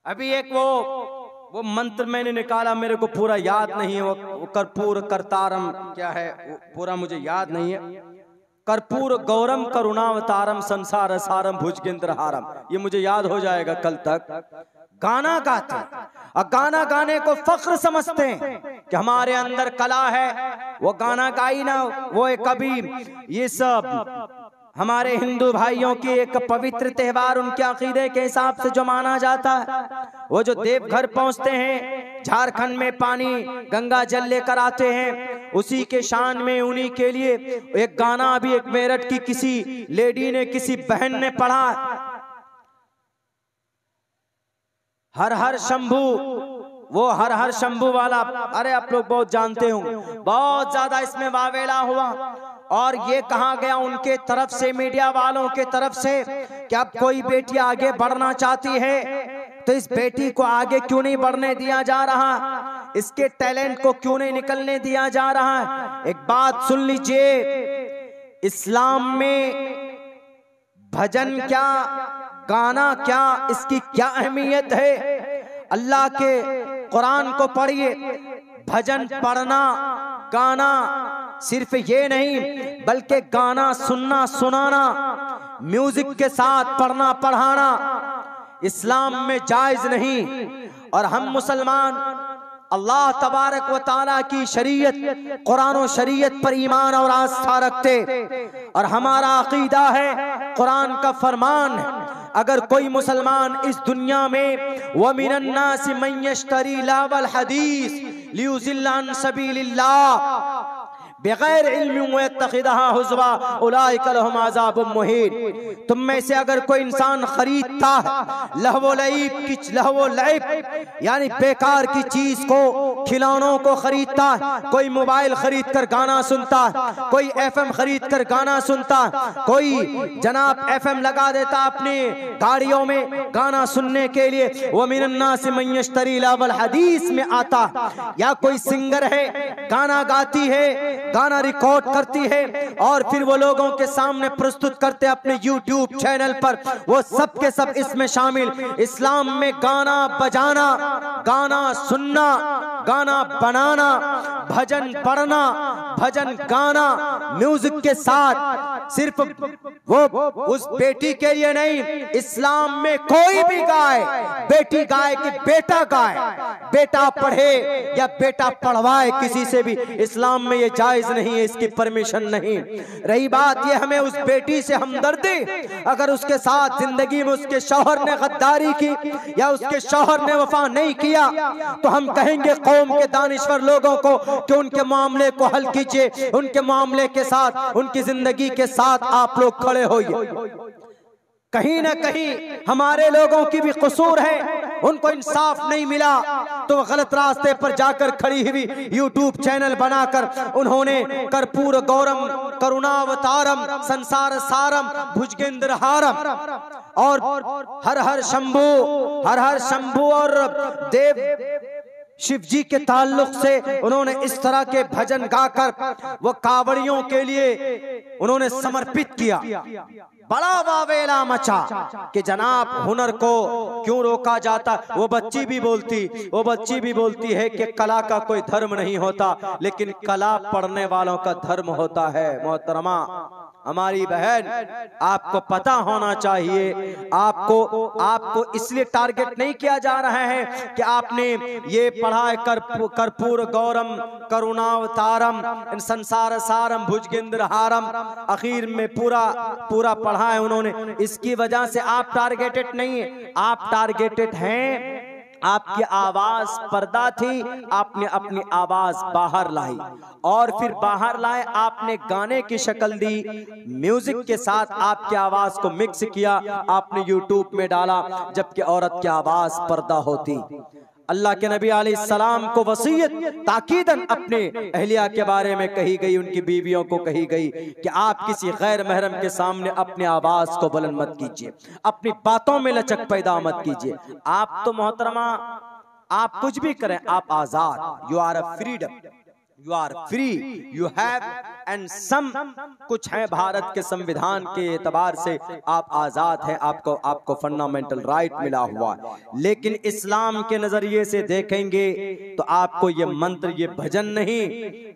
अभी एक वो मंत्र मैंने निकाला, मेरे को पूरा याद नहीं है, वो कर्पूर करतारम क्या है, वो पूरा मुझे याद नहीं है। कर्पूर गौरम करुणावतारम संसार सारम भुजगेंद्रहारम, ये मुझे याद हो जाएगा कल तक। गाना गाते और गाना गाने को फख्र समझते हैं कि हमारे अंदर कला है, वो गाना गाई ना, वो एक कभी ये सब हमारे हिंदू भाइयों की एक पवित्र त्योहार उनके अकीदे के हिसाब से जो माना जाता है, वो जो देवघर पहुंचते हैं, झारखंड में पानी गंगा जल लेकर आते हैं, उसी के शान में उन्हीं के लिए एक गाना अभी एक मेरठ की किसी लेडी ने, किसी बहन ने पढ़ा, हर हर शंभू, वो हर हर शंभू वाला, अरे आप लोग बहुत जानते हो, बहुत ज्यादा इसमें वावेला हुआ। और ये कहा गया उनके तरफ से, मीडिया वालों के तरफ से, कि अब कोई बेटी आगे बढ़ना चाहती है तो इस बेटी को आगे क्यों नहीं बढ़ने दिया जा रहा, इसके टैलेंट को क्यों नहीं निकलने दिया जा रहा है। एक बात सुन लीजिए, इस्लाम में भजन क्या, गाना क्या, इसकी क्या अहमियत है। अल्लाह के कुरान को पढ़िए, भजन पढ़ना, गाना सिर्फ ये नहीं बल्कि गाना सुनना सुनाना, म्यूजिक के साथ पढ़ना पढ़ाना इस्लाम में जायज नहीं। और हम मुसलमान अल्लाह तबारक व ताला की शरीयत, कुरान और शरीयत पर ईमान और आस्था रखते, और हमारा अकीदा है, कुरान का फरमान है, अगर कोई मुसलमान इस दुनिया में वमिनन नासि मन यश्तरी लावल हदीस लियुज़िल्ल अन सबीलिल्लाह बगैर इल्म वयत्तखिदहा हुज़वा उलाइका लहुम अज़ाबुम मुहीन। तुम में से अगर कोई इंसान खरीदता है लहवो लैब यानी बेकार की चीज को, खिलौनों को खरीदता है, कोई मोबाइल खरीद कर गाना सुनता है, कोई FM खरीद कर गाना सुनता है, कोई जनाब FM लगा देता अपनी गाड़ियों में गाना सुनने के लिए, वो मिनन नास मन यश्तरी लावल हदीस में आता, या कोई सिंगर है गाना गाती है, गाना रिकॉर्ड करती है और फिर वो लोगों के सामने प्रस्तुत करते अपने YouTube चैनल पर, वो सब के सब इसमें शामिल। इस्लाम में गाना बजाना, गाना सुनना, गाना बनाना, भजन पढ़ना, भजन गाना म्यूजिक के साथ सिर्फ वो उस बेटी के लिए नहीं, इस्लाम में कोई भी गाए, बेटी गाए कि बेटा गाए, बेटा पढ़े या बेटा पढ़वाए किसी से भी, इस्लाम में ये जायज नहीं है, इसकी परमिशन नहीं। रही बात ये हमें उस बेटी से हमदर्दी, अगर उसके साथ जिंदगी में उसके शौहर ने गद्दारी की या उसके शौहर ने वफा नहीं किया तो हम कहेंगे कौम के दानिश्वर लोगों को कि उनके मामले को हल कीजिए, उनके मामले के साथ, उनकी जिंदगी के साथ आप लोग खड़े होइए। कहीं ना कहीं हमारे लोगों की भी कसूर है, उनको इंसाफ नहीं मिला तो गलत रास्ते पर जाकर खड़ी हुई YouTube चैनल बनाकर उन्होंने कर्पूर गौरम करुणावतारम संसार सारम भुजगेंद्रहारम और हर हर शंभू और देव शिव जी के ताल्लुक से उन्होंने इस तरह के भजन गाकर वो कावड़ियों के लिए उन्होंने समर्पित किया। बड़ा वावेला मचा कि जनाब हुनर को क्यों रोका जाता। वो बच्ची भी बोलती है कि कला का कोई धर्म नहीं होता, लेकिन कला पढ़ने वालों का धर्म होता है। मोहतरमा हमारी बहन, आपको पता होना चाहिए, आपको इसलिए टारगेट नहीं किया जा रहा है कि आपने ये पढ़ा है कर्पूर गौरम करुणावतारम संसार सारम भुजगेंद्रहारम, आखिर में पूरा पढ़ा है उन्होंने, इसकी वजह से आप टारगेटेड नहीं है। आप टारगेटेड हैं, आपकी आवाज पर्दा थी, आपने अपनी आवाज बाहर लाई और फिर बाहर लाए आपने गाने की शक्ल दी, म्यूजिक के साथ आपकी आवाज को मिक्स किया, आपने YouTube में डाला, जबकि औरत की आवाज पर्दा होती। अल्लाह के नबी अलैहिस्सलाम को वसीयत ताकीदन अपने अहलिया के बारे में कही गई, उनकी बीवियों को कही गई कि आप किसी गैर महरम के सामने अपनी आवाज को बुलंद मत कीजिए, अपनी बातों में लचक पैदा मत कीजिए। आप तो मोहतरमा आप कुछ भी करें, आप आजाद, you are a freedom, you are free, you have and some कुछ है भारत के संविधान के एतबार से आप आजाद हैं, आपको फंडामेंटल राइट मिला हुआ है। लेकिन इस्लाम के नजरिए से देखेंगे तो आपको ये मंत्र, ये भजन नहीं,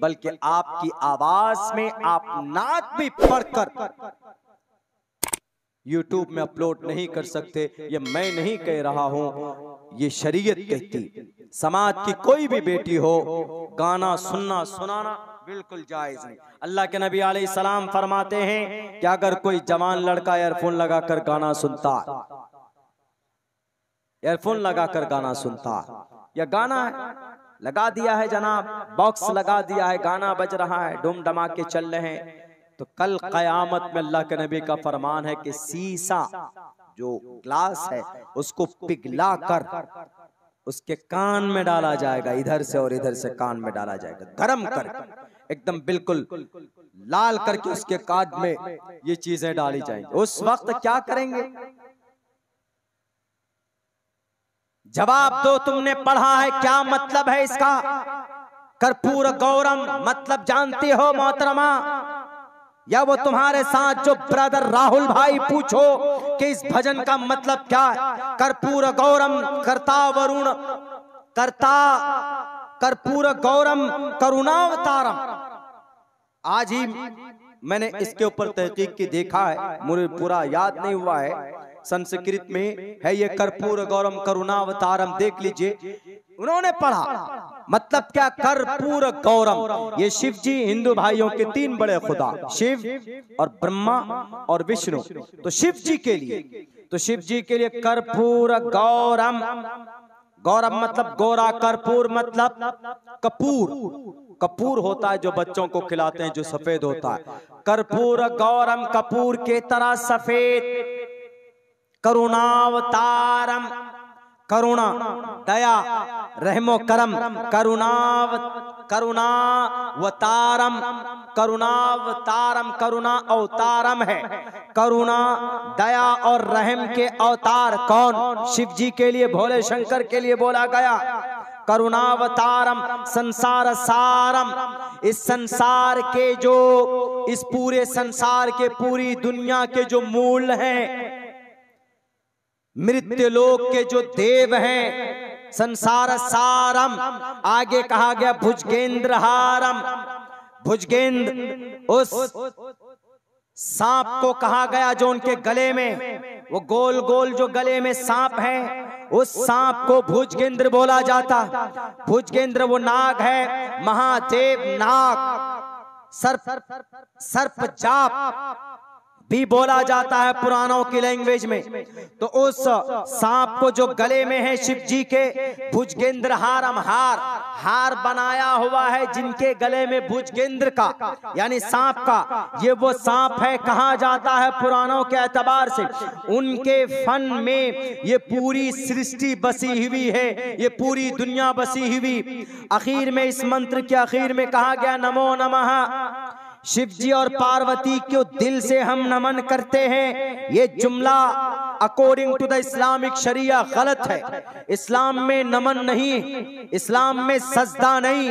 बल्कि आपकी आवाज में आप नात भी पढ़कर यूट्यूब में अपलोड नहीं कर सकते। ये मैं नहीं कह रहा हूं, ये शरीयत कहती। समाज की कोई भी बेटी हो, गाना सुनना सुनाना बिल्कुल जायज नहीं। अल्लाह के नबी अलैहि सलाम फरमाते हैं कि अगर कोई जवान लड़का ईयरफोन लगाकर गाना सुनता, ईयरफोन लगाकर गाना सुनता, या गाना लगा दिया है जनाब, बॉक्स लगा दिया है, गाना बज रहा है, डूम धमाके चल रहे हैं, तो कल कयामत में अल्लाह के नबी का फरमान है कि शीशा जो ग्लास है उसको पिघला कर उसके कान में डाला जाएगा, इधर से और इधर से कान में डाला जाएगा, गरम कर एकदम बिल्कुल लाल करके उसके कान में ये चीजें डाली जाएंगी। उस वक्त क्या करेंगे? जवाब दो, तुमने पढ़ा है, क्या मतलब है इसका? कर्पूर गौरम मतलब जानती हो मोहतरमा? या वो तुम्हारे साथ जो ब्रदर राहुल भाई पूछो कि इस भजन का मतलब क्या है? कर्पूर गौरम कर्ता वरुण कर्ता, कर्पूर गौरम करुणावतारम। आज ही मैंने इसके ऊपर तहकीक की देखा है, मुझे पूरा याद नहीं हुआ है, संस्कृत में है ये कर्पूर गौरम करुणावतारम, देख लीजिए। उन्होंने पढ़ा मतलब क्या? कर्पूर गौरम, ये शिव जी हिंदू भाइयों के तीन बड़े खुदा, शिव और ब्रह्मा और विष्णु। तो शिव जी के लिए, तो शिव जी के लिए कर्पूर गौरम, गौरम मतलब गोरा, कर्पूर मतलब कपूर, कपूर होता है जो बच्चों को खिलाते हैं जो सफेद होता है। कर्पूर गौरम कपूर के तरह सफेद, करुणावतारम करुणा दया रहमो करम, करुणावतारम, करुणावतारम करुणा अवतारम है, करुणा दया और रहम के अवतार कौन? शिव जी के लिए, भोले शंकर के लिए बोला गया। करुणावतारम संसार सारम, इस संसार के जो, इस पूरे संसार के, पूरी दुनिया के जो मूल हैं, मृत्यु लोक के जो देव हैं, संसार सारम। आगे कहा गया भुजगेंद्र हारम, भुजगेंद्र उस सांप को कहा गया जो उनके गले में, वो गोल गोल जो गले में सांप है, उस सांप को भुजगेंद्र बोला जाता। भुजगेंद्र वो नाग है, महादेव नाग, सर्प जाप भी बोला जाता है पुराणों की लैंग्वेज में। तो उस सांप को जो गले में है शिव जी के, भुजगेंद्र हारम, हार बनाया हुआ है जिनके गले में भुजगेंद्र का यानी सांप का, ये वो सांप है। कहा जाता है पुराणों के एतबार से उनके फन में ये पूरी सृष्टि बसी हुई है, ये पूरी दुनिया बसी हुई। आखिर में, इस मंत्र के आखिर में कहा गया नमो नमः। शिव जी और पार्वती को दिल से हम नमन करते हैं। ये जुमला अकॉर्डिंग टू द इस्लामिक शरिया गलत है। इस्लाम में नमन नहीं, इस्लाम में सजदा नहीं,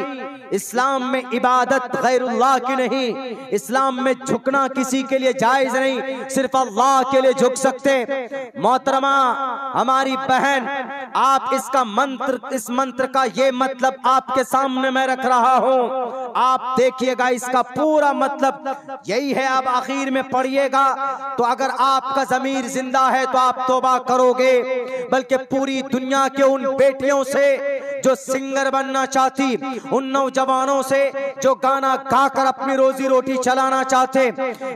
इस्लाम में इबादत गैरुल्लाह की नहीं, इस्लाम में झुकना किसी के लिए जायज नहीं, सिर्फ अल्लाह के लिए झुक सकते। मोहतरमा हमारी बहन, आप इसका मंत्र, इस मंत्र का ये मतलब आपके सामने मैं रख रहा हूँ, आप देखिएगा इसका पूरा मतलब यही है। आप आखिर में पढ़िएगा तो अगर आपका ज़मीर जिंदा है तो आप तौबा करोगे। बल्कि पूरी दुनिया के उन बेटियों से जो सिंगर बनना चाहती, उन नौजवानों से जो गाना गाकर अपनी रोजी रोटी चलाना चाहते,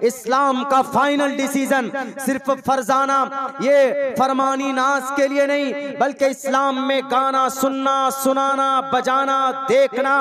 इस्लाम का फाइनल डिसीजन सिर्फ फरजाना, ये फरमानी नाज के लिए नहीं, बल्कि इस्लाम में गाना सुनना, सुनाना, बजाना, देखना,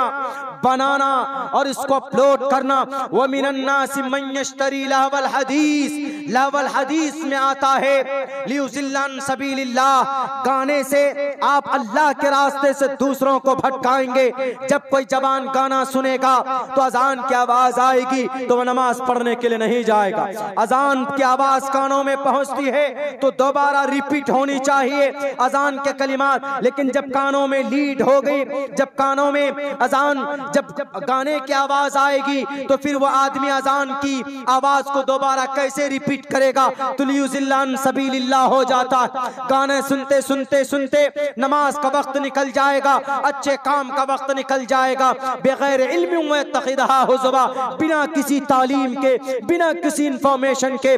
बनाना और इसको अपलोड करना। व मिनन नास मन यश्तरी लहवल हदीस, लावल हदीस में आता है, लियुज़िल्लन सबीलिल्लाह, गाने से आप अल्लाह के रास्ते से दूसरों को भटकाएंगे। जब कोई जवान गाना सुनेगा तो अजान की आवाज आएगी तो वह नमाज पढ़ने के लिए नहीं जाएगा। अजान की आवाज कानों में पहुंचती है तो दोबारा रिपीट होनी चाहिए अजान के कलिमात, लेकिन जब कानों में लीड हो गई, जब कानों में अजान, जब गाने की आवाज आएगी तो फिर वो आदमी अजान की आवाज को दोबारा कैसे रिपीट करेगा? तो लियुज़िल्लन सबीलिल्लाह हो जाता। गाने सुनते सुनते सुनते नमाज का वक्त निकल जाएगा, अच्छे काम का वक्त निकल जाएगा। बगैर इल्म व तक़िदहा हुज़वा, बिना किसी तालीम के, बिना किसी इंफॉर्मेशन के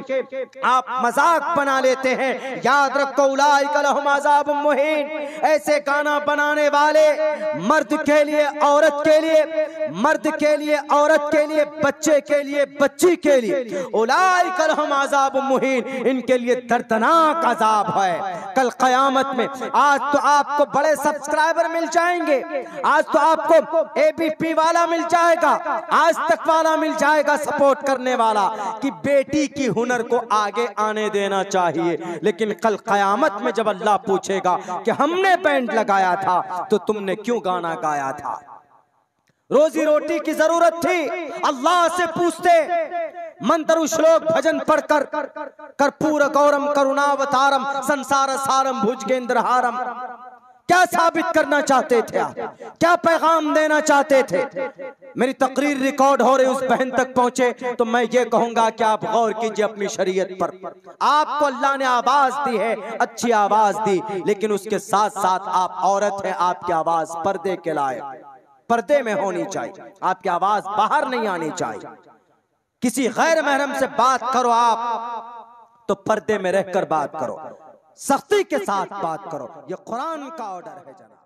आप मजाक बना लेते हैं। याद रखो, उलाइका लहुम अज़ाबुम मुहीन, ऐसे गाना बनाने वाले मर्द के लिए, औरत के लिए, मर्द के लिए, औरत के लिए, बच्चे के लिए, बच्ची के लिए, उलाइका लहुम अज़ाबुम मुहीन, इनके लिए दर्दनाक अजाब है कल क़यामत में। आज तो आपको बड़े सब्सक्राइबर मिल जाएंगे, आज तो आपको एबीपी वाला मिल जाएगा, आज तक वाला मिल जाएगा, सपोर्ट करने वाला कि बेटी की हुनर को आगे आने देना चाहिए। लेकिन कल क़यामत में जब अल्लाह पूछेगा कि हमने बैंड लगाया था तो तुमने क्यों गाना गाया था? रोजी रोटी की जरूरत थी, अल्लाह से पूछते। मंत्र श्लोक भजन पढ़कर कर्पूर गौरम करुणावतारम संसार सारम भुजगेंद्रहारम, क्या साबित करना चाहते थे आप? क्या पैगाम देना चाहते थे? मेरी तकरीर रिकॉर्ड हो रही, उस बहन तक पहुंचे तो मैं ये कहूंगा कि आप गौर कीजिए अपनी शरीयत पर। आपको अल्लाह ने आवाज दी है, अच्छी आवाज दी, लेकिन उसके साथ साथ आप औरत हैं, आपकी आवाज पर्दे के लायक, पर्दे में होनी चाहिए, आपकी आवाज बाहर नहीं आनी चाहिए। किसी गैर महरम से बात करो आप तो पर्दे में रहकर बात करो, सख्ती के साथ बात करो, ये कुरान का ऑर्डर है जनाब।